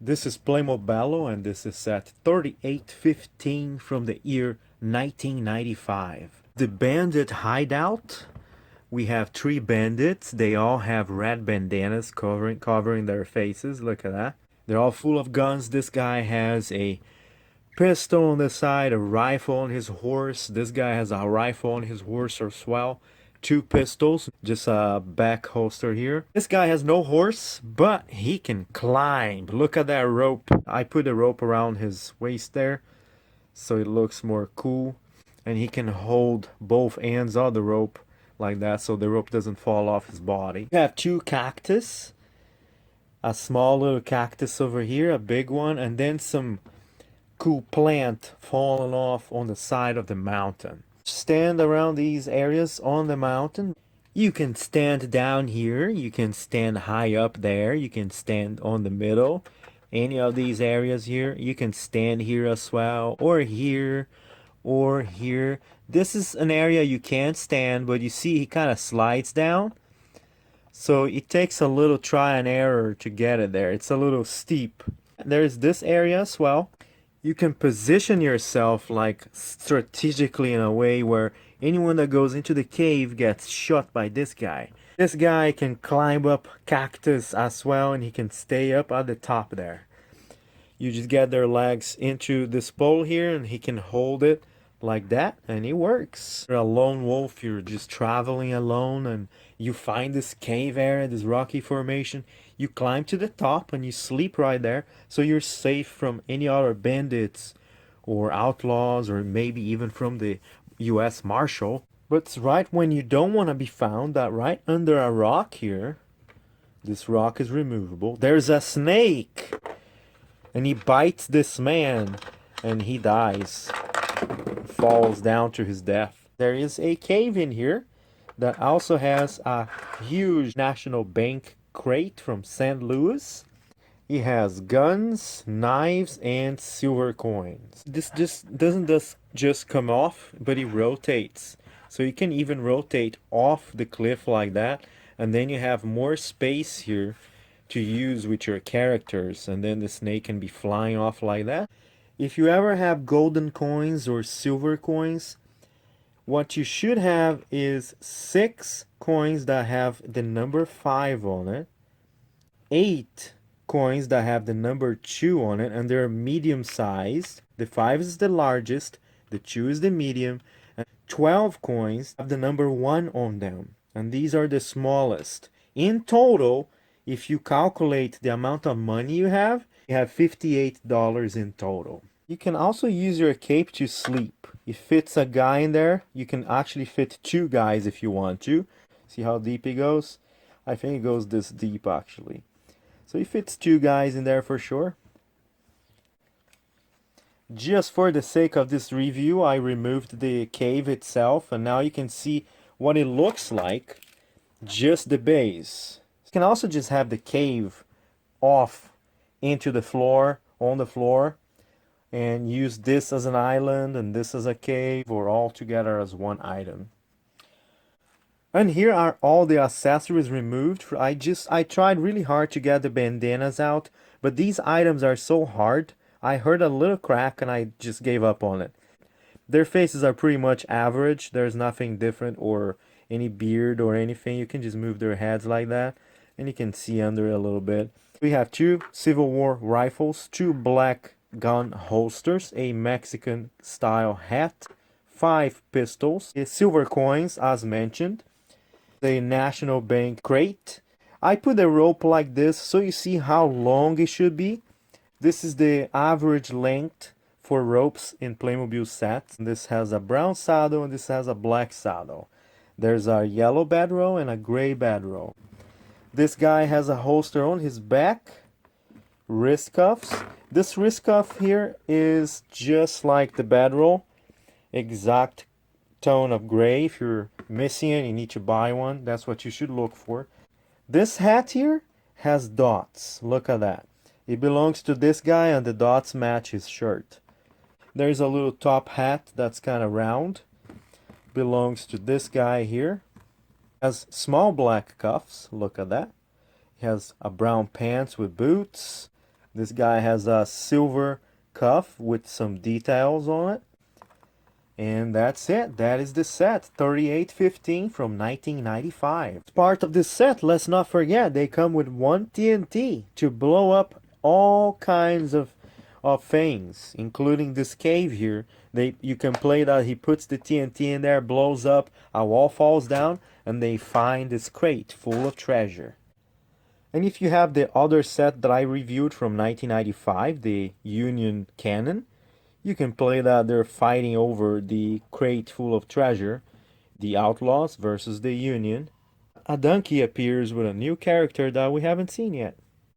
This is PlaymoBello, and this is set 3815 from the year 1995. The Bandit Hideout. We have three bandits. They all have red bandanas covering their faces. Look at that. They're all full of guns. This guy has a pistol on the side, a rifle on his horse. This guy has a rifle on his horse as well. Two pistols, just a back holster here. This guy has no horse, but he can climb. Look at that rope. I put a rope around his waist there, so it looks more cool. And he can hold both ends of the rope like that, so the rope doesn't fall off his body. We have two cactus. A small little cactus over here, a big one, and then some cool plant falling off on the side of the mountain. Stand around these areas on the mountain. You can stand down here, you can stand high up there, you can stand on the middle, any of these areas here. You can stand here as well, or here, or here. This is an area you can't stand, but you see he kind of slides down, so it takes a little try and error to get it there. It's a little steep. There's this area as well. You can position yourself like strategically in a way where anyone that goes into the cave gets shot by this guy. This guy can climb up cactus as well, and he can stay up at the top there. You just get their legs into this pole here, and he can hold it like that, and it works. You're a lone wolf, you're just traveling alone, and you find this cave area, this rocky formation. You climb to the top and you sleep right there, so you're safe from any other bandits or outlaws, or maybe even from the US Marshal. But it's right when you don't want to be found that right under a rock here, this rock is removable, there's a snake, and he bites this man and he dies, falls down to his death. There is a cave in here that also has a huge National Bank crate from St. Louis. He has guns, knives, and silver coins. This just doesn't just come off, but it rotates. So you can even rotate off the cliff like that, and then you have more space here to use with your characters, and then the snake can be flying off like that. If you ever have golden coins or silver coins, what you should have is 6 coins that have the number 5 on it, 8 coins that have the number 2 on it, and they're medium sized. The 5 is the largest, the 2 is the medium, and 12 coins have the number 1 on them, and these are the smallest. In total, if you calculate the amount of money you have $58 in total. You can also use your cape to sleep. It fits a guy in there. You can actually fit 2 guys if you want to. See how deep it goes? I think it goes this deep actually. So it fits 2 guys in there for sure. Just for the sake of this review, I removed the cave itself, and now you can see what it looks like. Just the base. You can also just have the cave off into the floor, on the floor, and use this as an island and this as a cave, or all together as one item. And here are all the accessories removed. I tried really hard to get the bandanas out, but these items are so hard. I heard a little crack and I just gave up on it. Their faces are pretty much average. There's nothing different or any beard or anything. You can just move their heads like that, and you can see under it a little bit. We have 2 Civil War rifles, 2 black gun holsters, a Mexican style hat, 5 pistols, silver coins as mentioned, the National Bank crate. I put a rope like this so you see how long it should be. This is the average length for ropes in Playmobil sets. This has a brown saddle and this has a black saddle. There's a yellow bedroll and a gray bedroll. This guy has a holster on his back, wrist cuffs. This wrist cuff here is just like the bedroll, exact tone of gray. If you're missing it, you need to buy one. That's what you should look for. This hat here has dots. Look at that. It belongs to this guy, and the dots match his shirt. There's a little top hat that's kind of round. Belongs to this guy here. Has small black cuffs. Look at that. He has a brown pants with boots, This guy has a silver cuff with some details on it. And that's it. That is the set, 3815 from 1995. As part of this set, let's not forget, they come with one TNT to blow up all kinds of things, including this cave here. You can play that he puts the TNT in there, blows up, a wall falls down, and they find this crate full of treasure. And if you have the other set that I reviewed from 1995, the Union Cannon, you can play that they're fighting over the crate full of treasure, the Outlaws versus the Union. A donkey appears with a new character that we haven't seen yet.